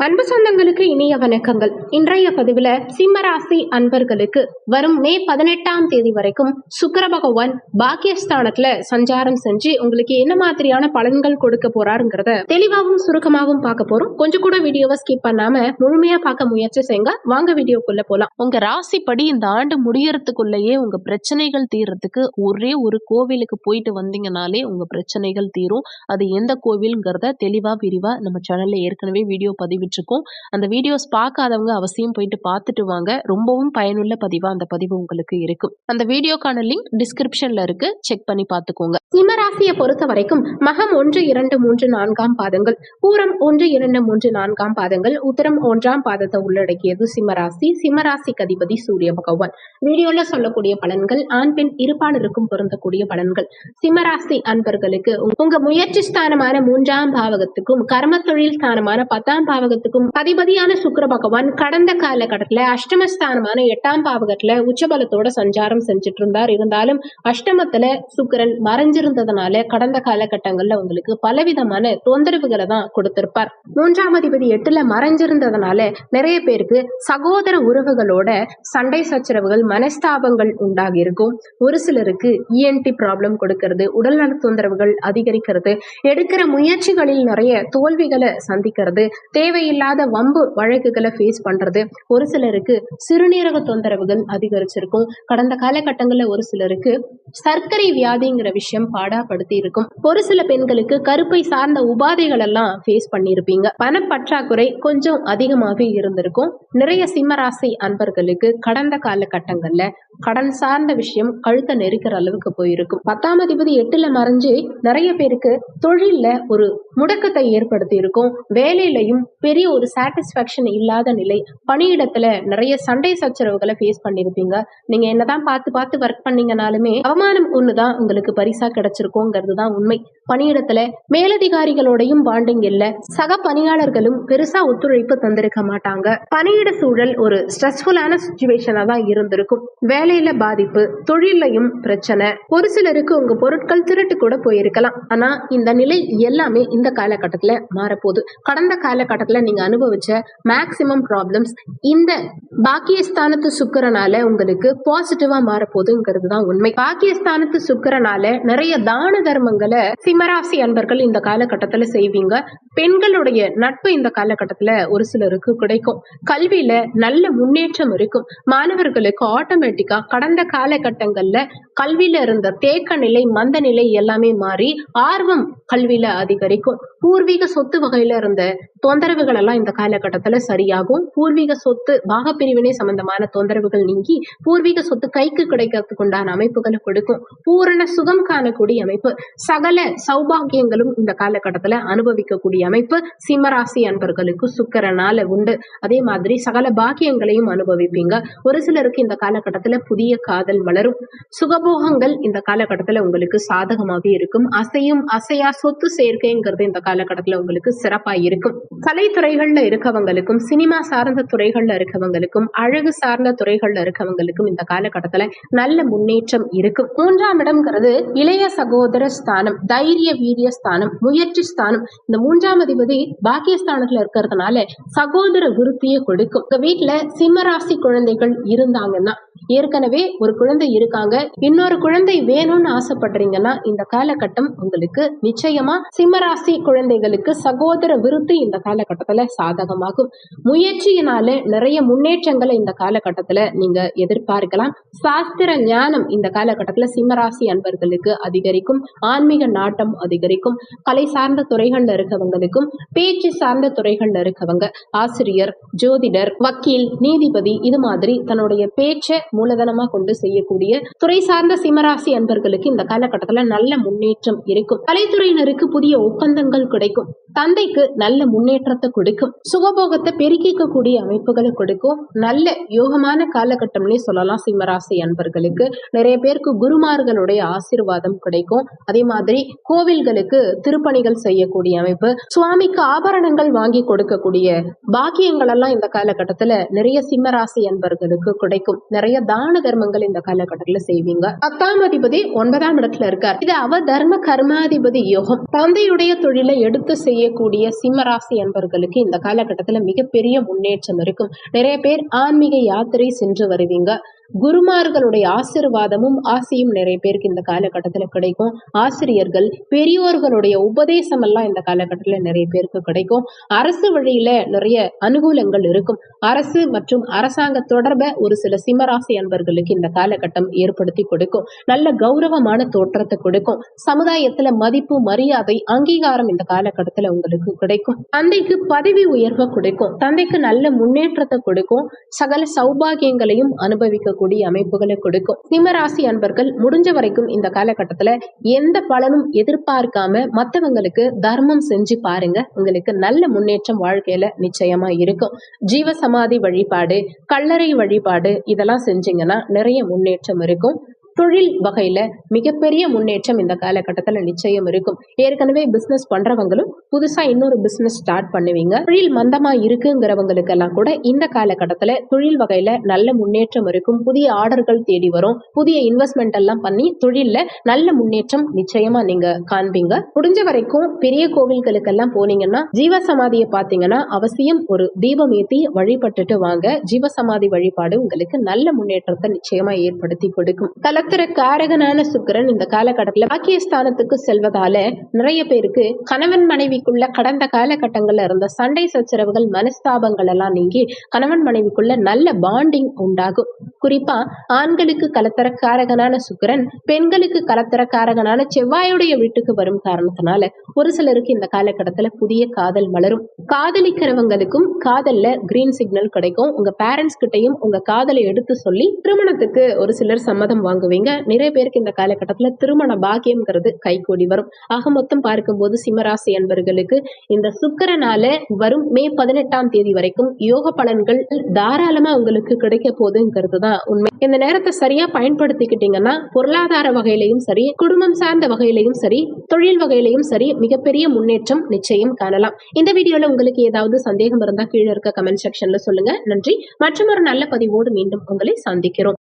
அன்பு சொந்தங்களுக்கு இனிய வணக்கங்கள். இன்றைய பதிவுல சிம்மராசி அன்பர்களுக்கு வரும் மே 18ஆம் தேதி வரைக்கும் சுக்கிர பகவான் பாக்கியஸ்தானத்துல சஞ்சாரம் செஞ்சு உங்களுக்கு என்ன மாதிரியான பலன்கள் கொடுக்க போறாருங்கிறத தெளிவாகவும் சுருக்கமாகவும் பார்க்க போறோம். கொஞ்சம் கூட வீடியோவை ஸ்கிப் பண்ணாம முழுமையா பார்க்க முயற்சி செய்யுங்க. வாங்க வீடியோக்குள்ள போலாம். உங்க ராசிப்படி இந்த ஆண்டு முடியறதுக்குள்ளேயே உங்க பிரச்சனைகள் தீர்றதுக்கு ஒரே ஒரு கோவிலுக்கு போயிட்டு வந்தீங்கனாலே உங்க பிரச்சனைகள் தீரும். அது எந்த கோவில்ங்கிறத தெளிவா விரிவா நம்ம சேனல்ல ஏற்கனவே வீடியோ பதிவிட்டிருக்கோம். அந்த வீடியோஸ் பார்க்காதவங்க அவசியம் போயிட்டு பார்த்துட்டு வாங்க. ரொம்பவும் பயனுள்ள பதிவா அந்த பதிவு உங்களுக்கு இருக்கும். அந்த வீடியோக்கான லிங்க் டிஸ்கிரிப்ஷன்ல இருக்கு, செக் பண்ணி பார்த்துக்கோங்க. சிம்மராசியை பொறுத்த வரைக்கும் மகம் 1, 2, 3, 4ஆம் பாதங்கள், பூரம் 1, 2, 3, 4ஆம் பாதங்கள், உத்திரம் 1ஆம் பாதத்தை உள்ளடக்கியது சிம்மராசி. சிம்மராசிக்கு அதிபதி சூரிய பகவான். வீடியோல சொல்லக்கூடிய பலன்கள் ஆண் பெண் இருப்பாளருக்கும் பொருந்தக்கூடிய பலன்கள். சிம்மராசி அன்பர்களுக்கு உங்க முயற்சி ஸ்தானமான 3ஆம் பாவகத்துக்கும் கர்ம தொழில் ஸ்தானமான 10ஆம் பாவகத்துக்கும் அதிபதியான சுக்கிர பகவான் கடந்த காலகட்டத்துல அஷ்டமஸ்தானமான 8ஆம் பாவகத்துல உச்சபலத்தோட சஞ்சாரம் செஞ்சுட்டு இருந்தாலும் அஷ்டமத்துல சுக்கிரன் மறைஞ்சிருந்ததுனால கடந்த காலகட்டங்கள்ல உங்களுக்கு பலவிதமான தொந்தரவுகளை தான் கொடுத்திருப்பார். 3ஆம் அதிபதி 8ல மறைஞ்சிருந்ததுனால நிறைய பேருக்கு சகோதர உறவுகளோட சண்டை சச்சரவுகள் மனஸ்தாபங்கள் உண்டாகி இருக்கும். ஒரு சிலருக்கு இஎன்டி ப்ராப்ளம் கொடுக்கிறது, உடல்நல தொந்தரவுகள் அதிகரிக்கிறது, எடுக்கிற முயற்சிகளில் நிறைய தோல்விகளை சந்திக்கிறது, தேவையில்லாத வம்பு வழக்குகளை ஃபேஸ் பண்றது. ஒரு சிலருக்கு சிறுநீரக தொந்தரவுகள் அதிகரிச்சிருக்கும். கடந்த காலகட்டங்கள்ல ஒரு சிலருக்கு சர்க்கரை வியாதிங்கிற விஷயம் பாடாப்படுத்தி இருக்கும். ஒரு சில பெண்களுக்கு கருப்பை சார்ந்த உபாதைகள் எல்லாம் ஃபேஸ் பண்ணியிருப்பீங்க. பணப்பற்றாக்குறை கொஞ்சம் அதிகமாகவே இருந்திருக்கும். நிறைய சிம்மராசி அன்பர்களுக்கு கடந்த காலகட்டங்கள்ல கடன் சார்ந்த விஷயம் கழுத்தை நெருக்கிற அளவுக்கு போயிருக்கும். 10ஆம் அதிபதி 8ல மறைஞ்சு நிறைய பேருக்கு தொழில்ல ஒரு முடக்கத்தை ஏற்படுத்தி இருக்கும். வேலையிலையும் பெரிய ஒரு சாட்டிஸ்பாக்சன் இல்லாத நிலை, பணியிடத்துல நிறைய சண்டை சச்சரவுகளை ஃபேஸ் பண்ணிருப்பீங்க. நீங்க என்னதான் பார்த்து ஒர்க் பண்ணீங்கனாலுமே அவமானம் ஒண்ணுதான் உங்களுக்கு பரிசா கிடைச்சிருக்கோங்கிறது தான் உண்மை. பணியிடத்துல மேலதிகாரிகளோடையும் பாண்டிங் இல்ல, சக பணியாளர்களும் பெருசா ஒத்துழைப்பு தந்திருக்க மாட்டாங்க. பணியிட சூழல் ஒரு ஸ்ட்ரெஸ்ஃபுல்லான சிச்சுவேஷனா தான் இருந்திருக்கும். வேலையில பாதிப்பு, தொழிலையும் பிரச்சனை. ஒரு சிலருக்கு உங்க பொருட்கள் திருட்டு கூட போயிருக்கலாம். ஆனா இந்த நிலை எல்லாமே இந்த காலகட்டத்துல மாறப்போகுது. கடந்த காலகட்டத்துல நீங்க அனுபவிச்ச மேக்சிமம் ப்ராப்ளம்ஸ் இந்த பாக்கியஸ்தானத்து சுக்கிரனால உங்களுக்கு பாசிட்டிவா மாறப்போகுதுங்கிறது தான் உண்மை. பாக்கியஸ்தானத்து சுக்கிரனால நிறைய தான தர்மங்களை சிம்மராசி அன்பர்கள் இந்த காலகட்டத்துல செய்வீங்க. பெண்களுடைய நட்பு இந்த காலகட்டத்துல ஒரு சிலருக்கு கிடைக்கும். கல்வியில நல்ல முன்னேற்றம் இருக்கும். மாணவர்களுக்கு ஆட்டோமேட்டிக்கா கடந்த காலகட்டங்கள்ல கல்வியில இருந்த தேக்க நிலை, மந்த நிலை எல்லாமே மாறி ஆர்வம் கல்வியில அதிகரிக்கும். பூர்வீக சொத்து வகையில இருந்த தொந்தரவுகள் எல்லாம் இந்த காலகட்டத்துல சரியாகும். பூர்வீக சொத்து பாகப்பிரிவினை சம்பந்தமான தொந்தரவுகள் நீங்கி பூர்வீக சொத்து கைக்கு கிடைக்கிறதுக்கு உண்டான அமைப்புகளை கொடுக்கும். பூரண சுகம் காணக்கூடிய அமைப்பு, சகல சௌபாகியங்களும் இந்த காலகட்டத்துல அனுபவிக்கக்கூடிய அமைப்பு சிம்மராசி அன்பர்களுக்கு சுக்கிரனால உண்டு. அதே மாதிரி சகல பாக்கியங்களையும் அனுபவிப்பீங்க. ஒரு சிலருக்கு இந்த காலகட்டத்துல புதிய காதல் மலரும். சுகபோகங்கள் இந்த காலகட்டத்துல உங்களுக்கு சாதகமாகவே இருக்கும். அசையும் அசையா சொத்து சேர்க்கைங்கிறது இந்த காலகட்டத்துல உங்களுக்கு சிறப்பா இருக்கும். கலைத்துறைகள்ல இருக்கவங்களுக்கும், சினிமா சார்ந்த துறைகள்ல இருக்கவங்களுக்கும், அழகு சார்ந்த துறைகள்ல இருக்கவங்களுக்கும் இந்த காலகட்டத்துல நல்ல முன்னேற்றம் இருக்கும். 3ஆம் இடம்ங்கிறது இளைய சகோதர ஸ்தானம், தைரிய வீரிய ஸ்தானம், முயற்சி ஸ்தானம். இந்த 3ஆம் அதிபதி பாக்கியஸ்தானத்துல இருக்கிறதுனால சகோதர விருத்தியை கொடுக்கும். உங்க வீட்டுல சிம்மராசி குழந்தைகள் இருந்தாங்கன்னா, ஏற்கனவே ஒரு குழந்தை இருக்காங்க, இன்னொரு குழந்தை வேணும்னு ஆசைப்படுறீங்கன்னா இந்த காலகட்டம் உங்களுக்கு நிச்சயமா சிம்மராசி குழந்தைகளுக்கு சகோதர விருத்தி இந்த காலகட்டத்துல சாதகமாகும். முயற்சியினால நிறைய முன்னேற்றங்களை இந்த காலகட்டத்துல நீங்க எதிர்பார்க்கலாம். சாஸ்திர ஞானம் இந்த காலகட்டத்துல சிம்மராசி அன்பர்களுக்கு அதிகரிக்கும். ஆன்மீக நாட்டம் அதிகரிக்கும். கலை சார்ந்த துறைகள்ல இருக்கவங்களுக்கும், பேச்சு சார்ந்த துறைகள்ல இருக்கவங்க, ஆசிரியர், ஜோதிடர், வக்கீல், நீதிபதி, இது மாதிரி தன்னுடைய பேச்சை மூலதனமா கொண்டு செய்யக்கூடிய துறை சார்ந்த சிம்மராசி அன்பர்களுக்கு இந்த காலகட்டத்துல நல்ல முன்னேற்றம் இருக்கும். கலைத்துறையினருக்கு புதிய ஒப்பந்தங்கள் கிடைக்கும். தந்தைக்கு நல்ல முன்னேற்றத்தை கொடுக்கும். சுகபோகத்தை பெருக்கிக்கக்கூடிய அமைப்புகளை கொடுக்கும். நல்ல யோகமான காலகட்டம்னே சொல்லலாம் சிம்மராசி அன்பர்களுக்கு. நிறைய பேருக்கு குருமார்களுடைய ஆசீர்வாதம் கிடைக்கும். அதே மாதிரி கோவில்களுக்கு திருப்பணிகள் செய்யக்கூடிய அமைப்பு, சுவாமிக்கு ஆபரணங்கள் வாங்கி கொடுக்கக்கூடிய பாக்கியங்கள் எல்லாம் இந்த காலகட்டத்துல நிறைய சிம்மராசி அன்பர்களுக்கு கிடைக்கும். நிறைய தான தர்மங்கள் இந்த காலகட்டத்துல செய்வீங்க. 10ஆம் அதிபதி 9ஆம் இடத்துல இருக்கார். இது அவ தர்ம கர்மாதிபதி யோகம். தந்தையுடைய தொழிலை எடுத்து செய்யக்கூடிய சிம்மராசி அன்பர்களுக்கு இந்த காலகட்டத்துல மிகப்பெரிய முன்னேற்றம் இருக்கும். நிறைய பேர் ஆன்மீக யாத்திரை சென்று வருவீங்க. குருமார்களுடைய ஆசீர்வாதமும் ஆசையும் நிறைய பேருக்கு இந்த காலகட்டத்துல கிடைக்கும். ஆசிரியர்கள் பெரியோர்களுடைய உபதேசம் எல்லாம் இந்த காலகட்டத்துல நிறைய பேருக்கு கிடைக்கும். அரசு வழியில நிறைய அனுகூலங்கள் இருக்கும். அரசு மற்றும் அரசாங்க தொடர்பை ஒரு சில சிம்மராசி அன்பர்களுக்கு இந்த காலகட்டம் ஏற்படுத்தி கொடுக்கும். நல்ல கௌரவமான தோற்றத்தை கொடுக்கும். சமுதாயத்துல மதிப்பு, மரியாதை, அங்கீகாரம் இந்த காலகட்டத்துல உங்களுக்கு கிடைக்கும். தந்தைக்கு பதவி உயர்வை கொடுக்கும். தந்தைக்கு நல்ல முன்னேற்றத்தை கொடுக்கும். சகல சௌபாகியங்களையும் அனுபவிக்க அமைப்புகளை கொடுக்கும். சிம்மராசி அன்பர்கள் முடிஞ்ச வரைக்கும் இந்த காலகட்டத்துல எந்த பலனும் எதிர்பார்க்காம மற்றவங்களுக்கு தர்மம் செஞ்சு பாருங்க. உங்களுக்கு நல்ல முன்னேற்றம் வாழ்க்கையில நிச்சயமா இருக்கும். ஜீவ சமாதி வழிபாடு, கல்லறை வழிபாடு இதெல்லாம் செஞ்சீங்கன்னா நிறைய முன்னேற்றம் இருக்கும். தொழில் வகையில மிகப்பெரிய முன்னேற்றம் இந்த காலகட்டத்துல நிச்சயம் இருக்கும். ஏற்கனவே பிசினஸ் பண்றவங்களும் புதுசா இன்னொரு பிசினஸ் ஸ்டார்ட் பண்ணுவீங்க. தொழில் மந்தமா இருக்குங்கிறவங்களுக்கு எல்லாம் கூட இந்த காலகட்டத்துல தொழில் வகையில நல்ல முன்னேற்றம் இருக்கும். புதிய ஆர்டர்கள் தேடி வரும். புதிய இன்வெஸ்ட்மெண்ட் எல்லாம் பண்ணி தொழில்ல நல்ல முன்னேற்றம் நிச்சயமா நீங்க காண்பீங்க. முடிஞ்ச வரைக்கும் பெரிய கோவில்களுக்கெல்லாம் போனீங்கன்னா ஜீவசமாதியை பாத்தீங்கன்னா அவசியம் ஒரு தீபம் ஏத்தி வழிபட்டுட்டு வாங்க. ஜீவசமாதி வழிபாடு உங்களுக்கு நல்ல முன்னேற்றத்தை நிச்சயமா ஏற்படுத்தி கொடுக்கும். கலத்திர காரகனான சுக்கிரன் இந்த காலகட்டத்துல பாக்கியஸ்தானத்துக்கு செல்வதால நிறைய பேருக்கு கணவன் மனைவிக்குள்ள கடந்த காலகட்டங்கள்ல இருந்த சண்டை சச்சரவுகள், மனஸ்தாபங்கள் எல்லாம் நீங்கி கணவன் மனைவிக்குள்ள நல்ல பாண்டிங் உண்டாகும். குறிப்பா ஆண்களுக்கு கலத்திர காரகனான சுக்கிரன், பெண்களுக்கு கலத்திர காரகனான செவ்வாயுடைய வீட்டுக்கு வரும் காரணத்தினால ஒரு சிலருக்கு இந்த காலகட்டத்துல புதிய காதல் மலரும். காதலிக்கிறவங்களுக்கும் காதல்ல கிரீன் சிக்னல் கிடைக்கும். உங்க பேரண்ட்ஸ் கிட்டையும் உங்க காதலை எடுத்து சொல்லி திருமணத்துக்கு ஒரு சிலர் சம்மதம் வாங்குவீங்க. நிறைய பேருக்கு இந்த காலகட்டத்துல திருமண பாக்கியம்ங்கிறது கைகூடி வரும். ஆக மொத்தம் பார்க்கும்போது சிம்மராசி அன்பர்களுக்கு இந்த சுக்கிரனால வரும் மே 18ஆம் தேதி வரைக்கும் யோக பலன்கள் தாராளமா உங்களுக்கு கிடைக்க போகுதுங்கிறது தான் உண்மை. இந்த நேரத்தை சரியா பயன்படுத்திக்கிட்டீங்கன்னா பொருளாதார வகையிலையும் சரி, குடும்பம் சார்ந்த வகையிலையும் சரி, தொழில் வகையிலையும் சரி மிகப்பெரிய முன்னேற்றம் நிச்சயம் காணலாம். இந்த வீடியோல உங்களுக்கு ஏதாவது சந்தேகம் இருந்தா கீழே இருக்க கமெண்ட் செக்ஷன்ல சொல்லுங்க. நன்றி. மற்றும் ஒரு நல்ல பதிவோடு மீண்டும் உங்களை சந்திக்கிறோம்.